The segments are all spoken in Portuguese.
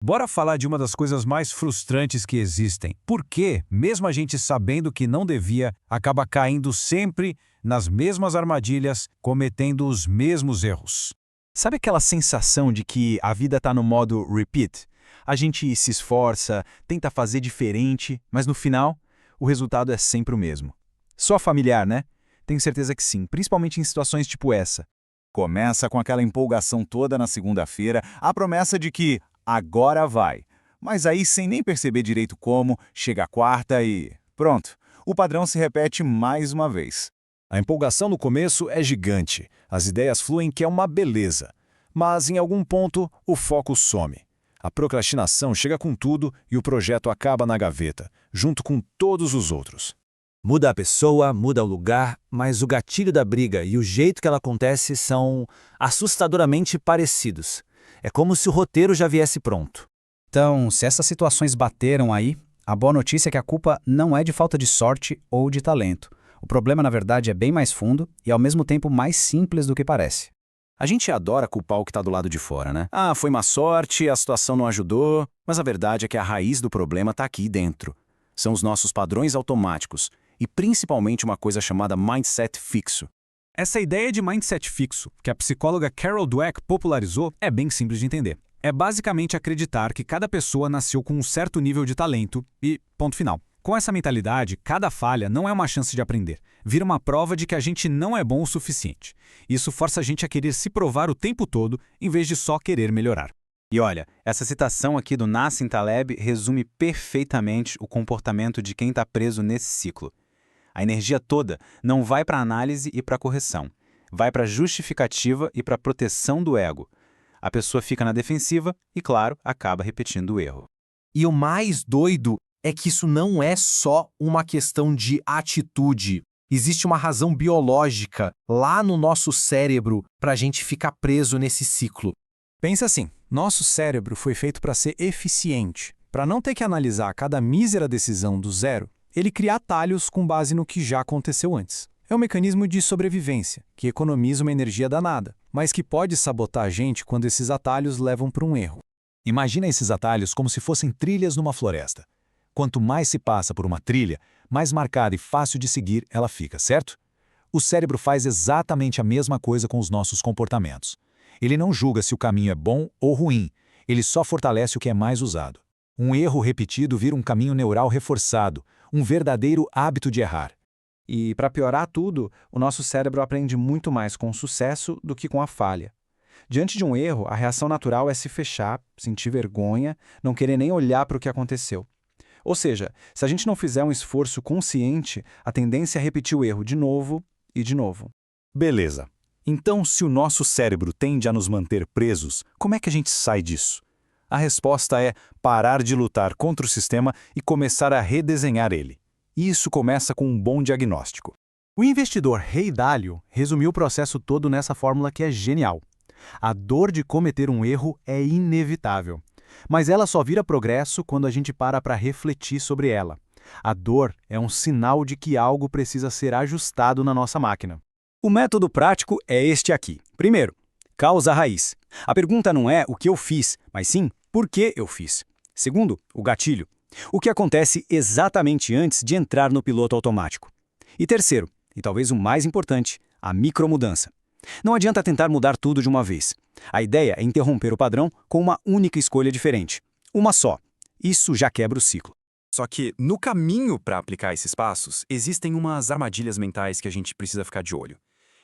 Bora falar de uma das coisas mais frustrantes que existem. Por que, mesmo a gente sabendo que não devia, acaba caindo sempre nas mesmas armadilhas, cometendo os mesmos erros? Sabe aquela sensação de que a vida está no modo repeat? A gente se esforça, tenta fazer diferente, mas no final, o resultado é sempre o mesmo. Só familiar, né? Tenho certeza que sim, principalmente em situações tipo essa. Começa com aquela empolgação toda na segunda-feira, a promessa de que agora vai. Mas aí, sem nem perceber direito como, chega a quarta e pronto. O padrão se repete mais uma vez. A empolgação no começo é gigante, as ideias fluem que é uma beleza. Mas em algum ponto, o foco some. A procrastinação chega com tudo e o projeto acaba na gaveta, junto com todos os outros. Muda a pessoa, muda o lugar, mas o gatilho da briga e o jeito que ela acontece são assustadoramente parecidos. É como se o roteiro já viesse pronto. Então, se essas situações bateram aí, a boa notícia é que a culpa não é de falta de sorte ou de talento. O problema, na verdade, é bem mais fundo e, ao mesmo tempo, mais simples do que parece. A gente adora culpar o que está do lado de fora, né? Ah, foi má sorte, a situação não ajudou, mas a verdade é que a raiz do problema está aqui dentro. São os nossos padrões automáticos e principalmente uma coisa chamada mindset fixo. Essa ideia de mindset fixo, que a psicóloga Carol Dweck popularizou, é bem simples de entender. É basicamente acreditar que cada pessoa nasceu com um certo nível de talento e ponto final. Com essa mentalidade, cada falha não é uma chance de aprender. Vira uma prova de que a gente não é bom o suficiente. Isso força a gente a querer se provar o tempo todo, em vez de só querer melhorar. E olha, essa citação aqui do Nassim Taleb resume perfeitamente o comportamento de quem está preso nesse ciclo. A energia toda não vai para a análise e para a correção. Vai para a justificativa e para a proteção do ego. A pessoa fica na defensiva e, claro, acaba repetindo o erro. E o mais doido é que isso não é só uma questão de atitude. Existe uma razão biológica lá no nosso cérebro para a gente ficar preso nesse ciclo. Pensa assim, nosso cérebro foi feito para ser eficiente. Para não ter que analisar cada mísera decisão do zero, ele cria atalhos com base no que já aconteceu antes. É um mecanismo de sobrevivência, que economiza uma energia danada, mas que pode sabotar a gente quando esses atalhos levam para um erro. Imagina esses atalhos como se fossem trilhas numa floresta. Quanto mais se passa por uma trilha, mais marcada e fácil de seguir ela fica, certo? O cérebro faz exatamente a mesma coisa com os nossos comportamentos. Ele não julga se o caminho é bom ou ruim, ele só fortalece o que é mais usado. Um erro repetido vira um caminho neural reforçado, um verdadeiro hábito de errar. E, para piorar tudo, o nosso cérebro aprende muito mais com o sucesso do que com a falha. Diante de um erro, a reação natural é se fechar, sentir vergonha, não querer nem olhar para o que aconteceu. Ou seja, se a gente não fizer um esforço consciente, a tendência é repetir o erro de novo e de novo. Beleza. Então, se o nosso cérebro tende a nos manter presos, como é que a gente sai disso? A resposta é parar de lutar contra o sistema e começar a redesenhar ele. E isso começa com um bom diagnóstico. O investidor Ray Dalio resumiu o processo todo nessa fórmula que é genial. A dor de cometer um erro é inevitável, mas ela só vira progresso quando a gente para refletir sobre ela. A dor é um sinal de que algo precisa ser ajustado na nossa máquina. O método prático é este aqui. Primeiro, causa raiz. A pergunta não é o que eu fiz, mas sim por que eu fiz. Segundo, o gatilho. O que acontece exatamente antes de entrar no piloto automático. E terceiro, e talvez o mais importante, a micromudança. Não adianta tentar mudar tudo de uma vez. A ideia é interromper o padrão com uma única escolha diferente. Uma só. Isso já quebra o ciclo. Só que, no caminho para aplicar esses passos, existem umas armadilhas mentais que a gente precisa ficar de olho.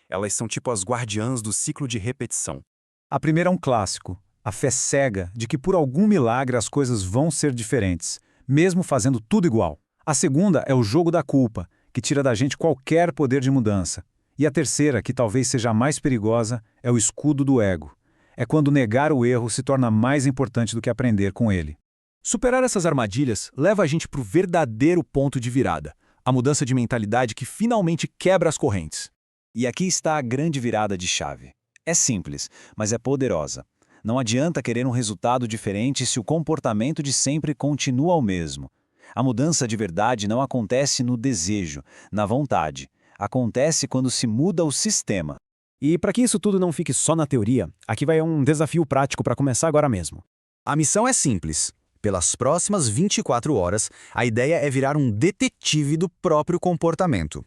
Elas são tipo as guardiãs do ciclo de repetição. A primeira é um clássico, a fé cega de que por algum milagre as coisas vão ser diferentes, mesmo fazendo tudo igual. A segunda é o jogo da culpa, que tira da gente qualquer poder de mudança. E a terceira, que talvez seja a mais perigosa, é o escudo do ego. É quando negar o erro se torna mais importante do que aprender com ele. Superar essas armadilhas leva a gente para o verdadeiro ponto de virada, a mudança de mentalidade que finalmente quebra as correntes. E aqui está a grande virada de chave. É simples, mas é poderosa. Não adianta querer um resultado diferente se o comportamento de sempre continua o mesmo. A mudança de verdade não acontece no desejo, na vontade. Acontece quando se muda o sistema. E para que isso tudo não fique só na teoria, aqui vai um desafio prático para começar agora mesmo. A missão é simples. Pelas próximas 24 horas, a ideia é virar um detetive do próprio comportamento.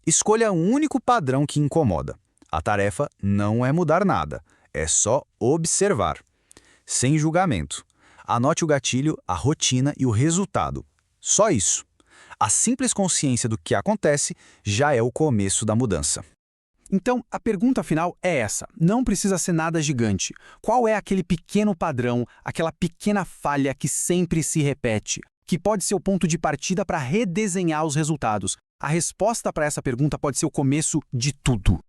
Escolha um único padrão que incomoda. A tarefa não é mudar nada, é só observar. Sem julgamento. Anote o gatilho, a rotina e o resultado. Só isso. A simples consciência do que acontece já é o começo da mudança. Então, a pergunta final é essa. Não precisa ser nada gigante. Qual é aquele pequeno padrão, aquela pequena falha que sempre se repete, que pode ser o ponto de partida para redesenhar os resultados? A resposta para essa pergunta pode ser o começo de tudo.